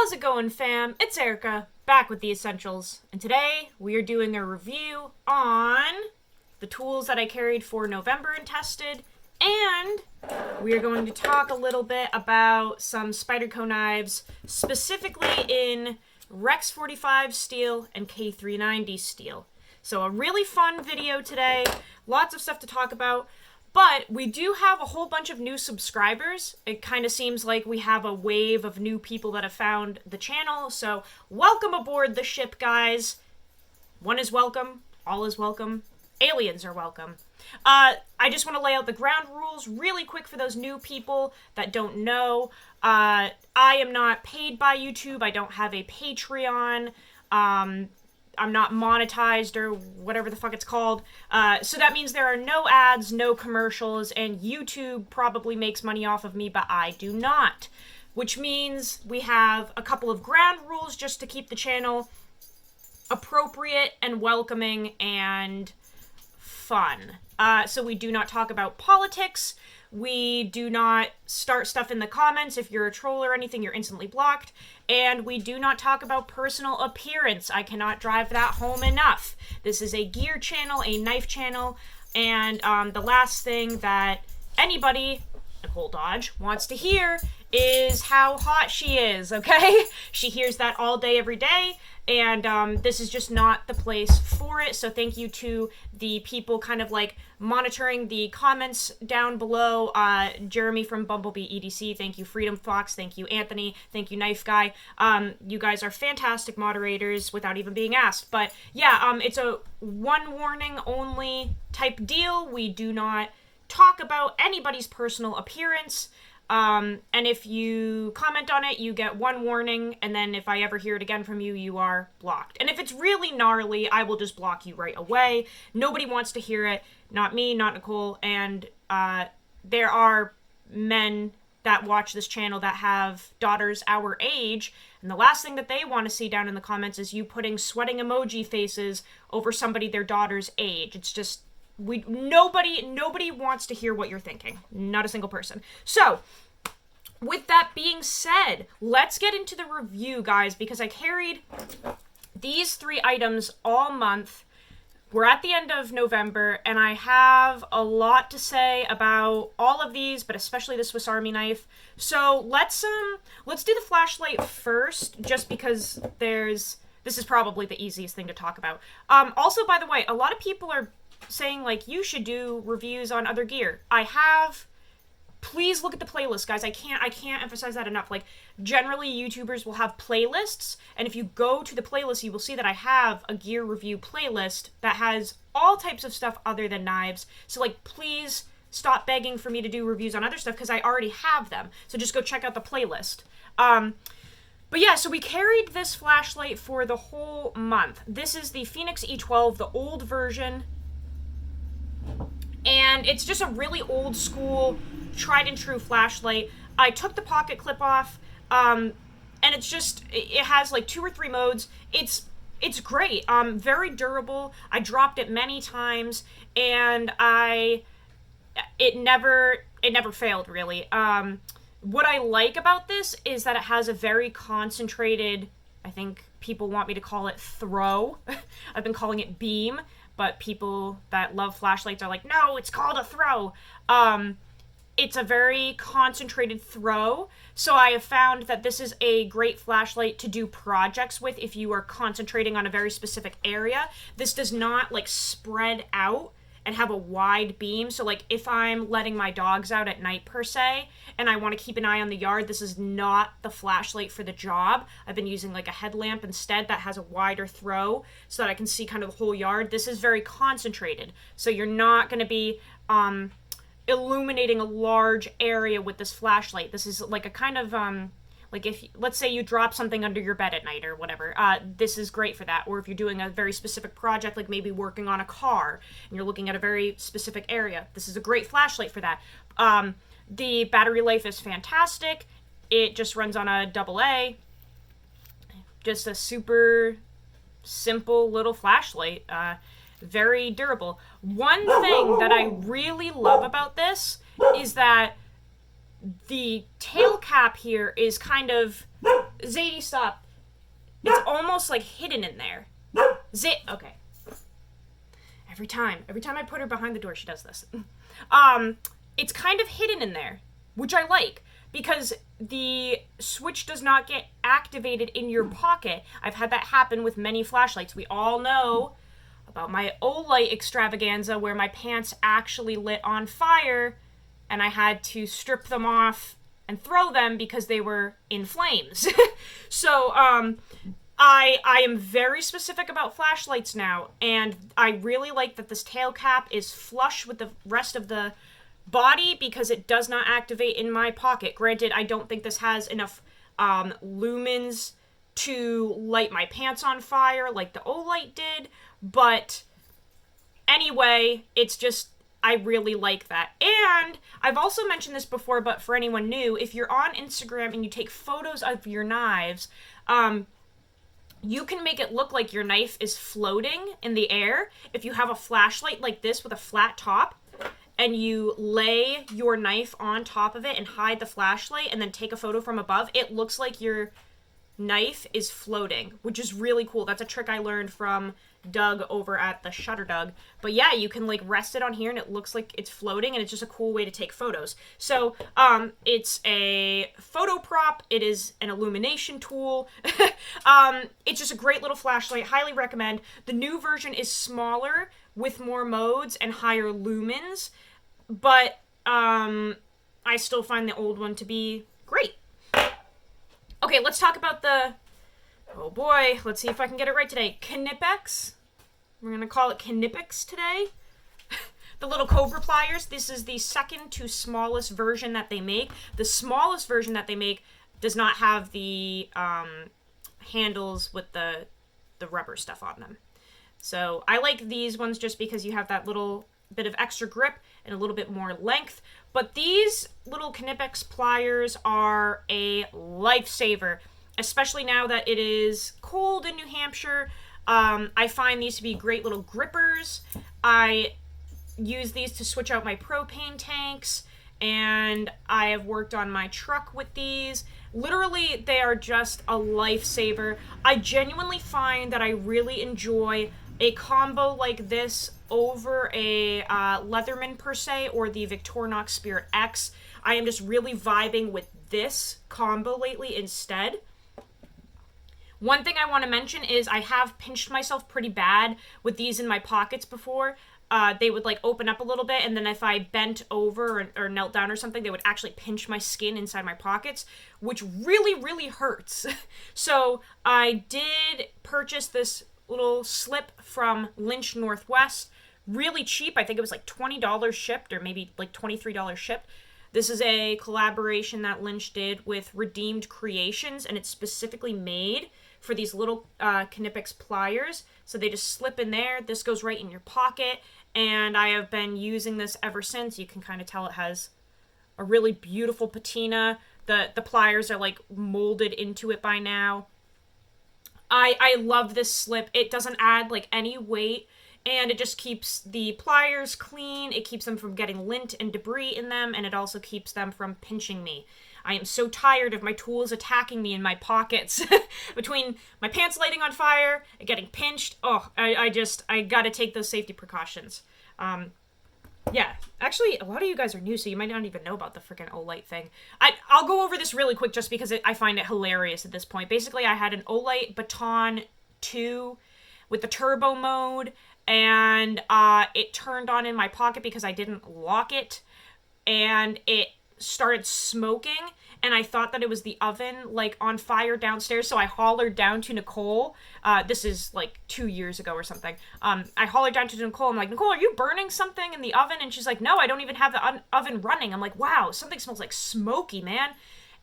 How's it going, fam? It's Erica, back with the Essentials, and today we are doing a review on the tools that I carried for November and tested, and we are going to talk a little bit about some Spyderco knives, specifically in REX45 steel and K390 steel. So a really fun video today, lots of stuff to talk about. But we do have a whole bunch of new subscribers. It kind of seems like we have a wave of new people that have found the channel. So welcome aboard the ship, guys. One is welcome. All is welcome. Aliens are welcome. I just want to lay out the ground rules really quick for those new people that don't know. I am not paid by YouTube. I don't have a Patreon. I'm not monetized or whatever the fuck it's called. So that means there are no ads, no commercials, and YouTube probably makes money off of me, but I do not. Which means we have a couple of ground rules just to keep the channel appropriate and welcoming and fun. So we do not talk about politics. We do not start stuff in the comments. If you're a troll or anything, you're instantly blocked. And we do not talk about personal appearance. I cannot drive that home enough. This is a gear channel, a knife channel, and the last thing that anybody, Nicole Dodge, wants to hear is how hot she is, okay? She hears that all day, every day, and this is just not the place for it. So thank you to the people kind of like monitoring the comments down below. Jeremy from Bumblebee EDC, thank you. Freedom Fox, thank you. Anthony, thank you. Knife Guy. You guys are fantastic moderators without even being asked. But yeah, it's a one warning only type deal. We do not talk about anybody's personal appearance. And if you comment on it, you get one warning, and then if I ever hear it again from you, you are blocked. And if it's really gnarly, I will just block you right away. Nobody wants to hear it. Not me, not Nicole, and there are men that watch this channel that have daughters our age, and the last thing that they want to see down in the comments is you putting sweating emoji faces over somebody their daughter's age. It's just... nobody wants to hear what you're thinking. Not a single person. So, with that being said, let's get into the review, guys, because I carried these 3 items all month. We're at the end of November, and I have a lot to say about all of these, but especially the Swiss Army knife. So, let's do the flashlight first, just because this is probably the easiest thing to talk about. Also, by the way, a lot of people are saying, like, you should do reviews on other gear. I have. Please look at the playlist, guys. I can't emphasize that enough. Like, generally, YouTubers will have playlists, and if you go to the playlist, you will see that I have a gear review playlist that has all types of stuff other than knives. So, like, please stop begging for me to do reviews on other stuff, because I already have them. So just go check out the playlist. But yeah, so we carried this flashlight for the whole month. This is the Phoenix E12, the old version. And it's just a really old school, tried and true flashlight. I took the pocket clip off, and it's just, it has like 2 or 3 modes. It's great, very durable. I dropped it many times, and it never failed, really. What I like about this is that it has a very concentrated, I think people want me to call it throw. I've been calling it beam. But people that love flashlights are like, no, it's called a throw. It's a very concentrated throw. So I have found that this is a great flashlight to do projects with if you are concentrating on a very specific area. This does not, like, spread out and have a wide beam. So, like, if I'm letting my dogs out at night, per se, and I want to keep an eye on the yard, this is not the flashlight for the job. I've been using, like, a headlamp instead that has a wider throw so that I can see kind of the whole yard. This is very concentrated, so you're not going to be illuminating a large area with this flashlight. This is, like, a kind of... like, if, let's say you drop something under your bed at night or whatever, this is great for that. Or if you're doing a very specific project, like maybe working on a car, and you're looking at a very specific area, this is a great flashlight for that. The battery life is fantastic. It just runs on a AA. Just a super simple little flashlight. Very durable. One thing that I really love about this is that the tail cap here is kind of Zadie, stop. It's almost like hidden in there. Okay. Every time I put her behind the door, she does this. It's kind of hidden in there, which I like, because the switch does not get activated in your pocket. I've had that happen with many flashlights. We all know about my Olight extravaganza where my pants actually lit on fire and I had to strip them off and throw them because they were in flames. So, I am very specific about flashlights now, and I really like that this tail cap is flush with the rest of the body because it does not activate in my pocket. Granted, I don't think this has enough lumens to light my pants on fire like the Olight did, but anyway, it's just, I really like that. And I've also mentioned this before, but for anyone new, if you're on Instagram and you take photos of your knives, you can make it look like your knife is floating in the air. If you have a flashlight like this with a flat top, and you lay your knife on top of it and hide the flashlight and then take a photo from above, it looks like your knife is floating, which is really cool. That's a trick I learned from Doug over at the Shutter Doug. But yeah, you can like rest it on here and it looks like it's floating, and it's just a cool way to take photos. So it's a photo prop. It is an illumination tool. It's just a great little flashlight. Highly recommend. The new version is smaller with more modes and higher lumens, but I still find the old one to be great. Okay, let's talk about the, oh boy, let's see if I can get it right today. Knipex. We're going to call it Knipex today. The little Cobra pliers. This is the second to smallest version that they make. The smallest version that they make does not have the handles with the rubber stuff on them. So I like these ones just because you have that little bit of extra grip and a little bit more length. But these little Knipex pliers are a lifesaver, especially now that it is cold in New Hampshire. I find these to be great little grippers. I use these to switch out my propane tanks, and I have worked on my truck with these. Literally, they are just a lifesaver. I genuinely find that I really enjoy a combo like this over a Leatherman per se or the Victorinox Spirit X. I am just really vibing with this combo lately instead. One thing I want to mention is I have pinched myself pretty bad with these in my pockets before. They would like open up a little bit, and then if I bent over or knelt down or something, they would actually pinch my skin inside my pockets, which really, really hurts. So I did purchase this little slip from Lynch Northwest, really cheap. I think it was like $20 shipped, or maybe like $23 shipped. This is a collaboration that Lynch did with Redeemed Creations, and it's specifically made for these little Knipex pliers. So they just slip in there. This goes right in your pocket, and I have been using this ever since. You can kind of tell it has a really beautiful patina. The pliers are like molded into it by now. I love this slip. It doesn't add like any weight, and it just keeps the pliers clean. It keeps them from getting lint and debris in them, and it also keeps them from pinching me. I am so tired of my tools attacking me in my pockets. Between my pants lighting on fire and getting pinched, I gotta take those safety precautions. Yeah, actually, a lot of you guys are new, so you might not even know about the freaking Olight thing. I'll go over this really quick just because I find it hilarious at this point. Basically, I had an Olight Baton 2 with the turbo mode, and it turned on in my pocket because I didn't lock it, and it started smoking, and I thought that it was the oven like on fire downstairs, so I hollered down to Nicole. This is like 2 years ago or something. I hollered down to Nicole. I'm like, Nicole, are you burning something in the oven? And she's like, no, I don't even have the oven running. I'm like, wow, something smells like smoky, man.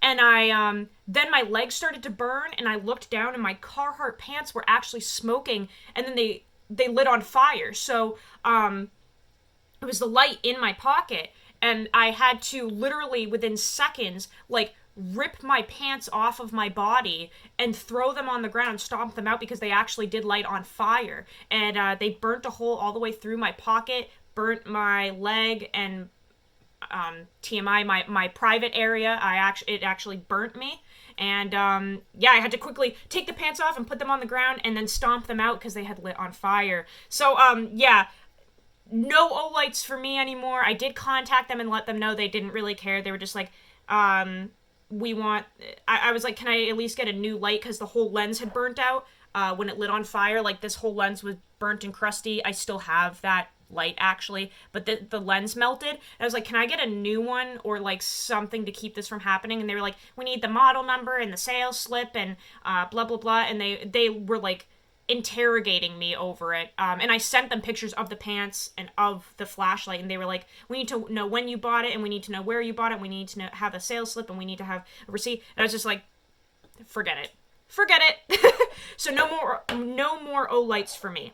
And I then my legs started to burn, and I looked down, and my Carhartt pants were actually smoking, and then they lit on fire. So it was the light in my pocket. And I had to literally, within seconds, like, rip my pants off of my body and throw them on the ground and stomp them out because they actually did light on fire. And they burnt a hole all the way through my pocket, burnt my leg, and TMI, my private area, it actually burnt me. And yeah, I had to quickly take the pants off and put them on the ground and then stomp them out because they had lit on fire. So yeah, no Olights for me anymore. I did contact them and let them know they didn't really care. They were just like, we want... I was like, can I at least get a new light? Because the whole lens had burnt out when it lit on fire. Like, this whole lens was burnt and crusty. I still have that light, actually. But the lens melted. And I was like, can I get a new one? Or, like, something to keep this from happening? And they were like, we need the model number and the sales slip and blah, blah, blah. And they were, like, interrogating me over it. And I sent them pictures of the pants and of the flashlight, and they were like, we need to know when you bought it, and we need to know where you bought it, and we need to have a sales slip, and we need to have a receipt. And I was just like, forget it. So no more Olights for me.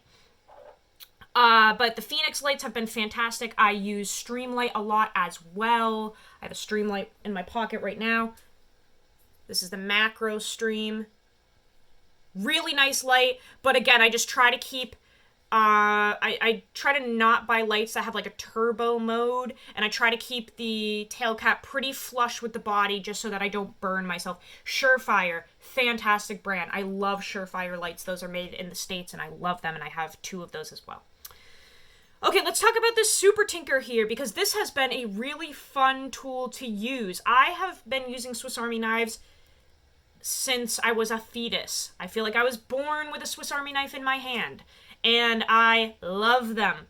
But the Phoenix lights have been fantastic. I use Streamlight a lot as well. I have a Streamlight in my pocket right now. This is the Macro Stream. Really nice light, but again, I just try to keep, I try to not buy lights that have like a turbo mode, and I try to keep the tail cap pretty flush with the body just so that I don't burn myself. Surefire, fantastic brand. I love Surefire lights. Those are made in the States, and I love them, and I have 2 of those as well. Okay, let's talk about this Super Tinker here, because this has been a really fun tool to use. I have been using Swiss Army knives since I was a fetus. I feel like I was born with a Swiss Army knife in my hand, and I love them.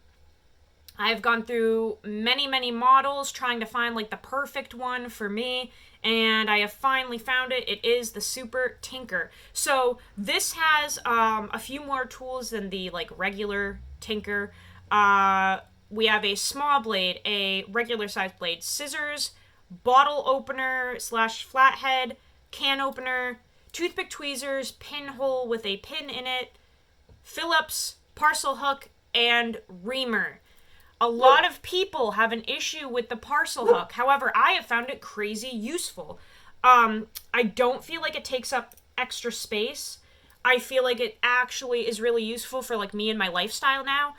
I've gone through many, many models trying to find like the perfect one for me, and I have finally found it. It is the Super Tinker. So this has a few more tools than the like regular Tinker. We have a small blade, a regular size blade, scissors, bottle opener / flathead, can opener, toothpick tweezers, pinhole with a pin in it, Phillips, parcel hook, and reamer. A lot of people have an issue with the parcel hook. However, I have found it crazy useful. I don't feel like it takes up extra space. I feel like it actually is really useful for like me and my lifestyle now.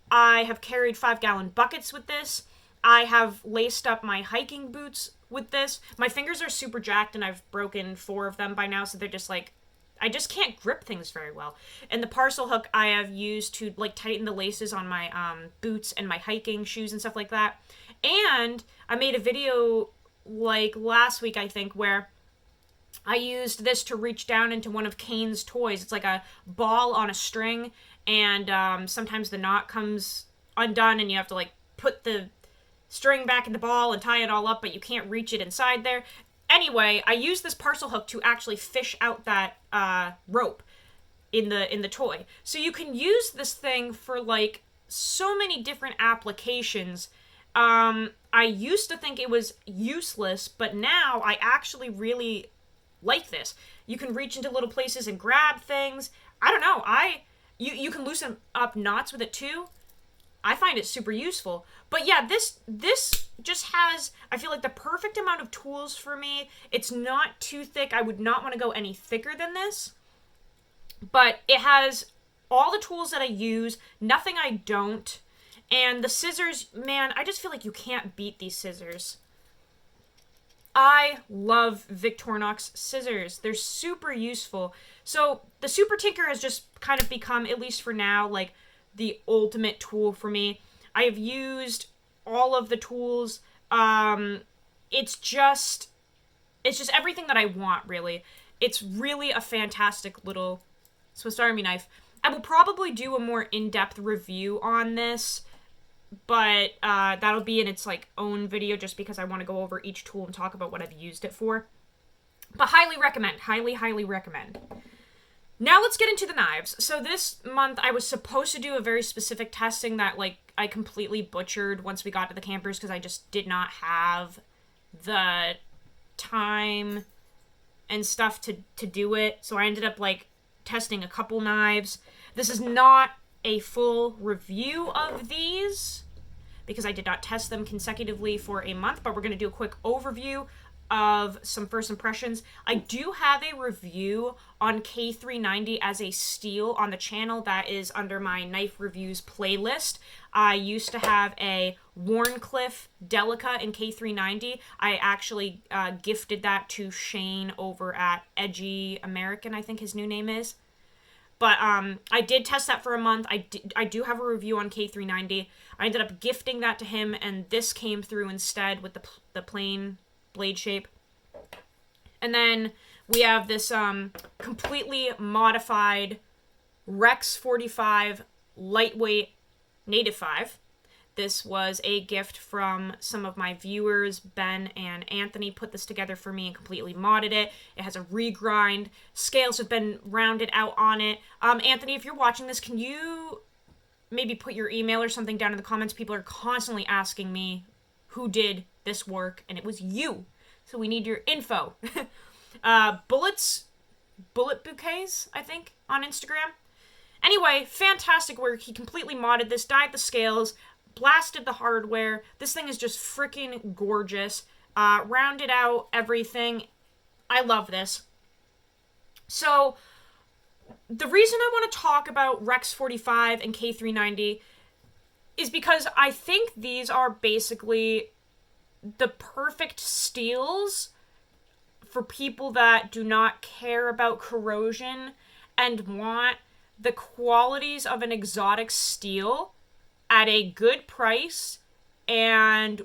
I have carried 5-gallon buckets with this. I have laced up my hiking boots with this. My fingers are super jacked, and I've broken 4 of them by now, so they're just like, I just can't grip things very well. And the parcel hook I have used to like tighten the laces on my boots and my hiking shoes and stuff like that. And I made a video like last week, I think, where I used this to reach down into one of Kane's toys. It's like a ball on a string, and sometimes the knot comes undone, and you have to like put the string back in the ball and tie it all up, but you can't reach it inside there. Anyway, I used this parcel hook to actually fish out that rope in the toy. So you can use this thing for like so many different applications. I used to think it was useless, but now I actually really like this. You can reach into little places and grab things. I don't know. You can loosen up knots with it too. I find it super useful. But yeah, this just has, I feel like, the perfect amount of tools for me. It's not too thick. I would not want to go any thicker than this. But it has all the tools that I use, nothing I don't. And the scissors, man, I just feel like you can't beat these scissors. I love Victorinox scissors. They're super useful. So the Super Tinker has just kind of become, at least for now, like the ultimate tool for me. I have used all of the tools. It's just everything that I want, really. It's really a fantastic little Swiss Army knife. I will probably do a more in-depth review on this, but that'll be in its like own video just because I want to go over each tool and talk about what I've used it for. But highly recommend. Highly, highly recommend. Now let's get into the knives. So this month I was supposed to do a very specific testing that like I completely butchered once we got to the campers because I just did not have the time and stuff to do it. So I ended up like testing a couple knives. This is not a full review of these because I did not test them consecutively for a month, but we're going to do a quick overview of some first impressions. I do have a review on K390 as a steel on the channel that is under my knife reviews playlist. I used to have a Warncliffe Delica in K390. I actually gifted that to Shane over at Edgy American, I think his new name is. But I did test that for a month. I do have a review on K390. I ended up gifting that to him, and this came through instead with the plain blade shape. And then we have this completely modified REX45 lightweight native 5. This was a gift from some of my viewers. Ben and Anthony put this together for me and completely modded it. It has a regrind. Scales have been rounded out on it. Anthony, if you're watching this, can you maybe put your email or something down in the comments? People are constantly asking me who did this work, and it was you. So we need your info. Bullet Bouquets, I think, on Instagram. Anyway, fantastic work. He completely modded this, dyed the scales, blasted the hardware. This thing is just freaking gorgeous. Rounded out everything. I love this. So, the reason I want to talk about REX45 and K390 is because I think these are basically the perfect steels for people that do not care about corrosion and want the qualities of an exotic steel at a good price and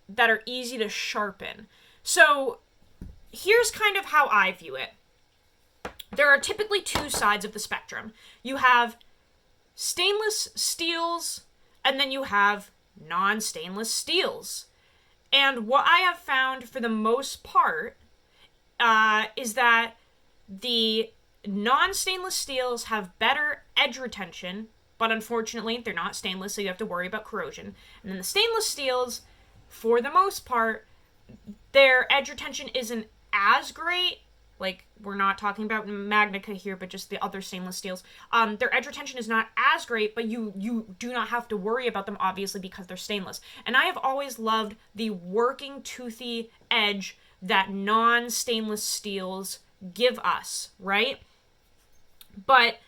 that are easy to sharpen. So here's kind of how I view it. There are typically two sides of the spectrum. You have stainless steels, and then you have non-stainless steels. And what I have found for the most part is that the non-stainless steels have better edge retention, but unfortunately they're not stainless, so you have to worry about corrosion. And then the stainless steels, for the most part, their edge retention isn't as great. Like, we're not talking about Magnica here, but just the other stainless steels. Their edge retention is not as great, but you do not have to worry about them, obviously, because they're stainless. And I have always loved the working, toothy edge that non-stainless steels give us, right? But,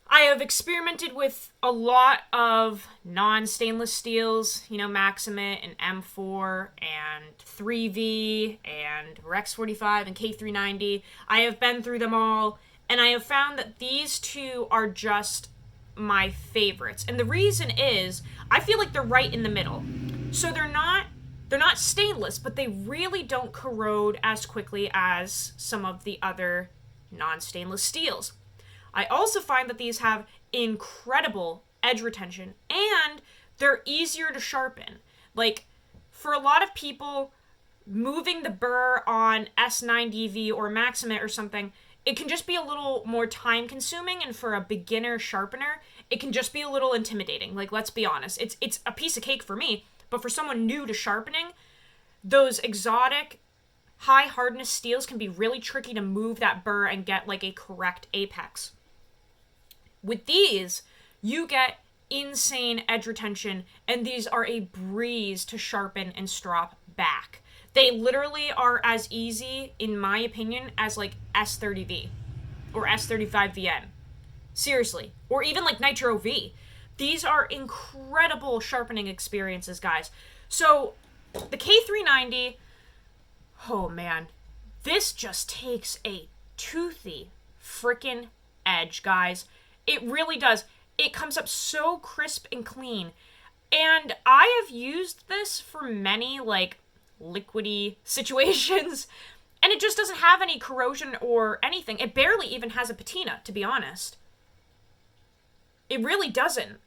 I have experimented with a lot of non-stainless steels, you know, Maximate and M4 and 3V and REX45 and K390. I have been through them all, and I have found that these two are just my favorites. And the reason is, I feel like they're right in the middle. So they're not stainless, but they really don't corrode as quickly as some of the other non-stainless steels. I also find that these have incredible edge retention, and they're easier to sharpen. Like, for a lot of people, moving the burr on S9DV or Maximate or something, it can just be a little more time-consuming, and for a beginner sharpener, it can just be a little intimidating. Like, let's be honest. It's a piece of cake for me, but for someone new to sharpening, those exotic high-hardness steels can be really tricky to move that burr and get, like, a correct apex. With these, you get insane edge retention, and these are a breeze to sharpen and strop back. They literally are as easy, in my opinion, as like S30V or S35VN. Seriously. Or even like Nitro V. These are incredible sharpening experiences, guys. So, the K390, oh man, this just takes a toothy frickin' edge, guys. It really does. It comes up so crisp and clean. And I have used this for many, like, liquidy situations, and it just doesn't have any corrosion or anything. It barely even has a patina, to be honest. It really doesn't.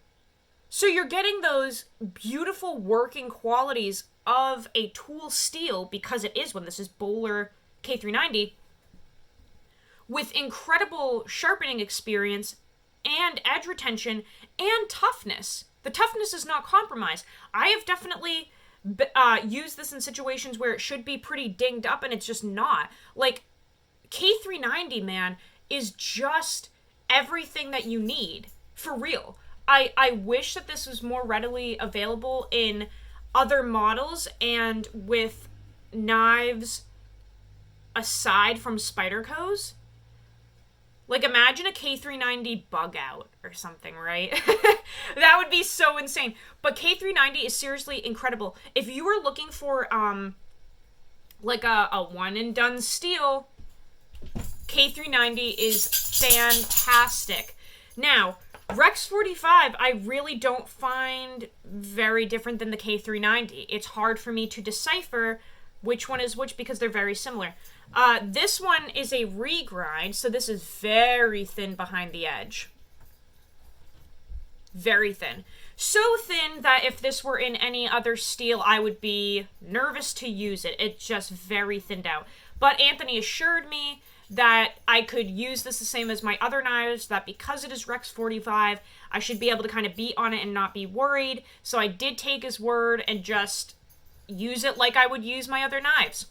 So you're getting those beautiful working qualities of a tool steel, because it is one. This is Bowler K390, with incredible sharpening experience and edge retention and toughness. The toughness is not compromised. I have definitely used this in situations where it should be pretty dinged up, and it's just not. Like, K390, man, is just everything that you need. For real. I wish that this was more readily available in other models and with knives aside from Spyderco's. Like, imagine a K390 bug out or something, right? That would be so insane. But K390 is seriously incredible. If you were looking for, like a one-and-done steel, K390 is fantastic. Now, REX45, I really don't find very different than the K390. It's hard for me to decipher which one is which because they're very similar. This one is a regrind, so this is very thin behind the edge. Very thin. So thin that if this were in any other steel, I would be nervous to use it. It's just very thinned out. But Anthony assured me that I could use this the same as my other knives, that because it is REX45, I should be able to kind of beat on it and not be worried. So I did take his word and just use it like I would use my other knives.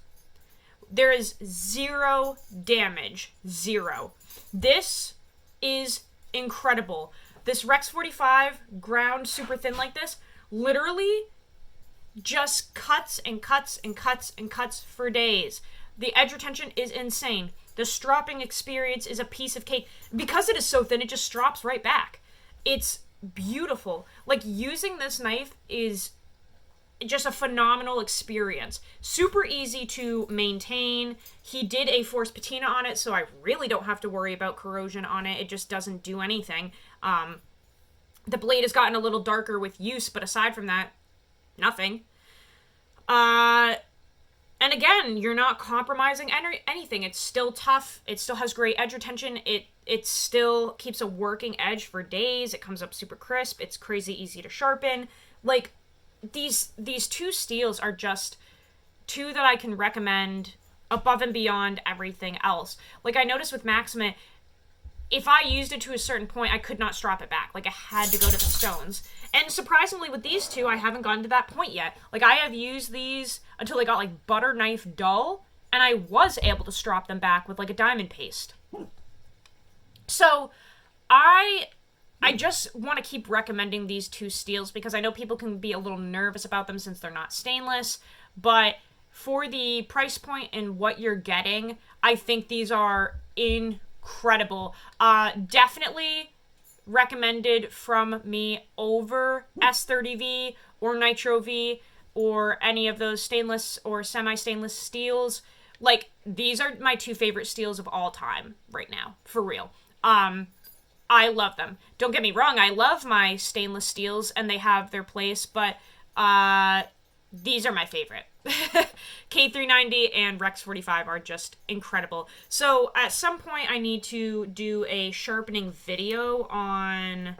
There is zero damage. Zero. This is incredible. This REX45 ground super thin like this literally just cuts and cuts and cuts and cuts for days. The edge retention is insane. The stropping experience is a piece of cake. Because it is so thin, it just strops right back. It's beautiful. Like, using this knife is just a phenomenal experience. Super easy to maintain. He did a forced patina on it, so I really don't have to worry about corrosion on it. It just doesn't do anything. The blade has gotten a little darker with use, but aside from that, nothing. And again, you're not compromising anything. It's still tough. It still has great edge retention. It still keeps a working edge for days. It comes up super crisp. It's crazy easy to sharpen. Like, these two steels are just two that I can recommend above and beyond everything else. Like, I noticed with Maxima, if I used it to a certain point, I could not strap it back. Like, I had to go to the stones. And surprisingly, with these two, I haven't gotten to that point yet. Like, I have used these until they got, like, butter knife dull, and I was able to strap them back with, like, a diamond paste. So, I just want to keep recommending these two steels because I know people can be a little nervous about them since they're not stainless, but for the price point and what you're getting, I think these are incredible. Definitely recommended from me over S30V or Nitro V or any of those stainless or semi-stainless steels. Like, these are my two favorite steels of all time right now, for real. I love them. Don't get me wrong, I love my stainless steels and they have their place, but these are my favorite. K390 and REX45 are just incredible. So at some point I need to do a sharpening video on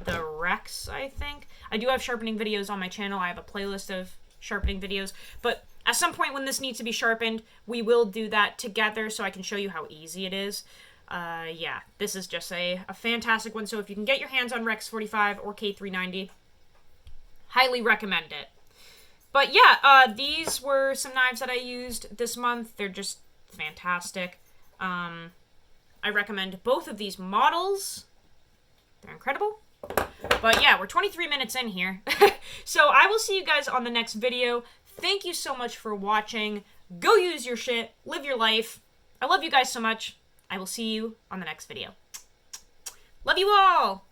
the Rex, I think. I do have sharpening videos on my channel. I have a playlist of sharpening videos, but at some point when this needs to be sharpened, we will do that together so I can show you how easy it is. Yeah, this is just a fantastic one. So if you can get your hands on REX45 or K390, highly recommend it. But yeah, these were some knives that I used this month. They're just fantastic. I recommend both of these models. They're incredible. But yeah, we're 23 minutes in here. So I will see you guys on the next video. Thank you so much for watching. Go use your shit. Live your life. I love you guys so much. I will see you on the next video. Love you all!